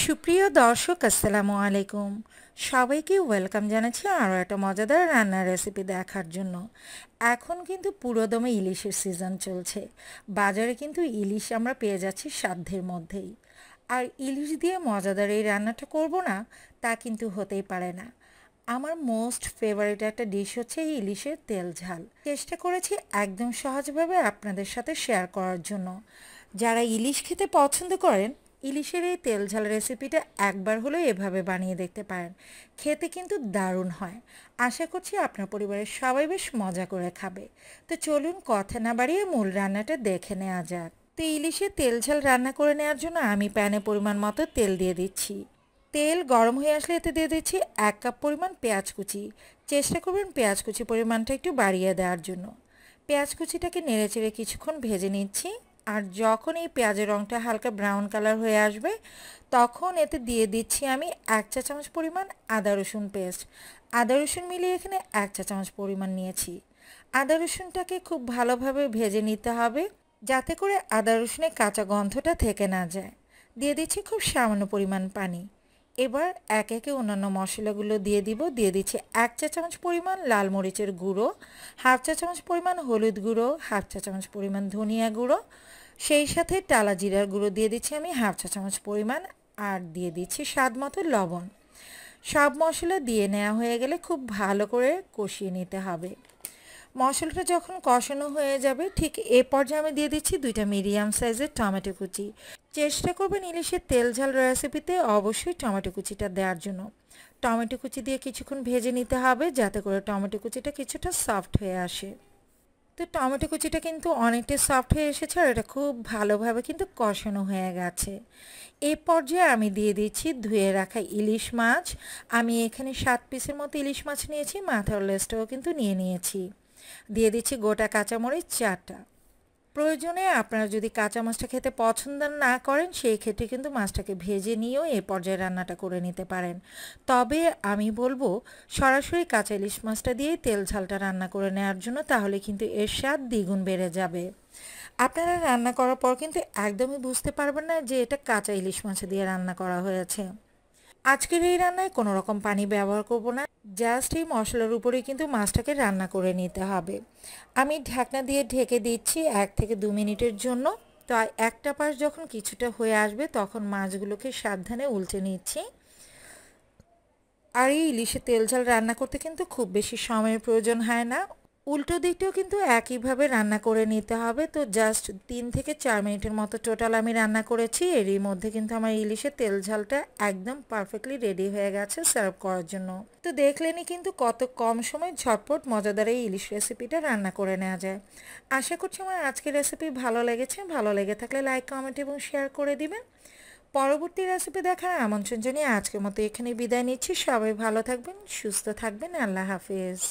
সুপ্রিয় দর্শক আসসালামু আলাইকুম। সবাইকে ওয়েলকাম জানাচ্ছি আরও একটা মজাদার রান্নার রেসিপি দেখার জন্য। এখন কিন্তু পুরোদমে ইলিশের সিজন চলছে। বাজারে কিন্তু ইলিশ আমরা পেয়ে যাচ্ছি সাধ্যের মধ্যেই। আর ইলিশ দিয়ে মজাদার এই রান্নাটা করব না তা কিন্তু হতেই পারে না। আমার মোস্ট ফেভারিট একটা ডিশ হচ্ছে এই ইলিশের তেল ঝাল। চেষ্টা করেছি একদম সহজভাবে আপনাদের সাথে শেয়ার করার জন্য। যারা ইলিশ খেতে পছন্দ করেন ইলিশের এই তেল ঝাল রেসিপিটা একবার হলেও এভাবে বানিয়ে দেখতে পারেন। খেতে কিন্তু দারুণ হয়। আশা করছি আপনার পরিবারের সবাই বেশ মজা করে খাবে। তো চলুন কথা না বাড়িয়ে মূল রান্নাটা দেখে নেওয়া যাক। তো ইলিশের তেল ঝাল রান্না করে নেওয়ার জন্য আমি প্যানে পরিমাণ মতো তেল দিয়ে দিচ্ছি। তেল গরম হয়ে আসলে এতে দিয়ে দিচ্ছি 1 কাপ পরিমাণ পেঁয়াজ কুচি। চেষ্টা করবেন পেঁয়াজ কুচি পরিমাণটা একটু বাড়িয়ে দেওয়ার জন্য। পেঁয়াজ কুচিটাকে নেড়েচেড়ে কিছুক্ষণ ভেজে নিচ্ছি। আর যখন এই পেঁয়াজের রঙটা হালকা ব্রাউন কালার হয়ে আসবে তখন এতে দিয়ে দিচ্ছি আমি 1 চা চামচ পরিমাণ আদা রসুন পেস্ট। আদা রসুন মিলিয়ে এখানে 1 চা চামচ পরিমাণ নিয়েছি। আদা রসুনটাকে খুব ভালোভাবে ভেজে নিতে হবে যাতে করে আদা রসুনের কাঁচা গন্ধটা থেকে না যায়। দিয়ে দিচ্ছি খুব সামান্য পরিমাণ পানি। এবার একে একে অন্যান্য মশলাগুলো দিয়ে দিচ্ছি 1 চা চামচ পরিমাণ লাল মরিচের গুঁড়ো, 1/2 চা চামচ পরিমাণ হলুদ গুঁড়ো, 1/2 চা চামচ পরিমাণ ধনিয়া গুঁড়ো, সেই সাথে টালা জিরার গুঁড়ো দিয়ে দিচ্ছি আমি 1/2 চা চামচ পরিমাণ, আর দিয়ে দিচ্ছি স্বাদ মতো লবণ। সব মশলা দিয়ে নেওয়া হয়ে গেলে খুব ভালো করে কষিয়ে নিতে হবে। মশলাটা যখন কষানো হয়ে যাবে ঠিক এ পর্যায়ে আমি দিয়ে দিচ্ছি 2টা মিডিয়াম সাইজের টমেটো কুচি। চেষ্টা করবেন ইলিশের তেল ঝাল রেসিপিতে অবশ্যই টমেটো কুচিটা দেওয়ার জন্য। টমেটো কুচি দিয়ে কিছুক্ষণ ভেজে নিতে হবে যাতে করে টমেটো কুচিটা কিছুটা সফট হয়ে আসে। তো টমেটো কুচিটা কিন্তু অনেকটা সফট হয়ে এসেছে আর এটা খুব ভালোভাবে কিন্তু কষানো হয়ে গেছে। এই পর্যায়ে আমি দিয়ে দিচ্ছি ধুয়ে রাখা ইলিশ মাছ। আমি এখানে 7 পিসের মতো ইলিশ মাছ নিয়েছি, মাথার লেজটাও কিন্তু নিয়ে নিয়েছি। দিয়ে দিচ্ছি গোটা কাঁচামরিচ 4টা। প্রয়োজনে আপনারা যদি কাঁচা মাছটা খেতে পছন্দ না করেন সেই ক্ষেত্রে কিন্তু মাছটাকে ভেজে নিয়েও এ পর্যায়ে রান্নাটা করে নিতে পারেন। তবে আমি বলবো সরাসরি কাঁচা ইলিশ মাছটা দিয়ে তেল ঝালটা রান্না করে নেওয়ার জন্য, তাহলে কিন্তু এর স্বাদ দ্বিগুণ বেড়ে যাবে। আপনারা রান্না করার পর কিন্তু একদমই বুঝতে পারবেন না যে এটা কাঁচা ইলিশ মাছ দিয়ে রান্না করা হয়েছে। আজকের এই রান্নায় কোনো রকম পানি ব্যবহার করব না, জাস্ট এই মশলার উপরেই কিন্তু মাছটাকে রান্না করে নিতে হবে। আমি ঢাকনা দিয়ে ঢেকে দিচ্ছি 1 থেকে 2 মিনিটের জন্য। তো একটা পাশ যখন কিছুটা হয়ে আসবে তখন মাছগুলোকে সাবধানে উল্টে নিচ্ছি। আর এই ইলিশে তেল ঝাল রান্না করতে কিন্তু খুব বেশি সময়ের প্রয়োজন হয় না। উল্টো দিকটাও কিন্তু একইভাবে রান্না করে নিতে হবে। তো জাস্ট 3 থেকে 4 মিনিটের মতো টোটাল আমি রান্না করেছি। এরই মধ্যে কিন্তু আমার ইলিশের তেল ঝালটা একদম পারফেক্টলি রেডি হয়ে গেছে সার্ভ করার জন্য। তো দেখলেনই কিন্তু কত কম সময় ঝটপট মজাদার এই ইলিশ রেসিপিটা রান্না করে নেওয়া যায়। আশা করছি আমার আজকের রেসিপি ভালো লেগেছে। ভালো লেগে থাকলে লাইক, কমেন্ট এবং শেয়ার করে দিবেন। পরবর্তী রেসিপি দেখার আমন্ত্রণ জানিয়ে আজকের মতো এখানে বিদায় নিচ্ছি। সবাই ভালো থাকবেন, সুস্থ থাকবেন। আল্লাহ হাফেজ।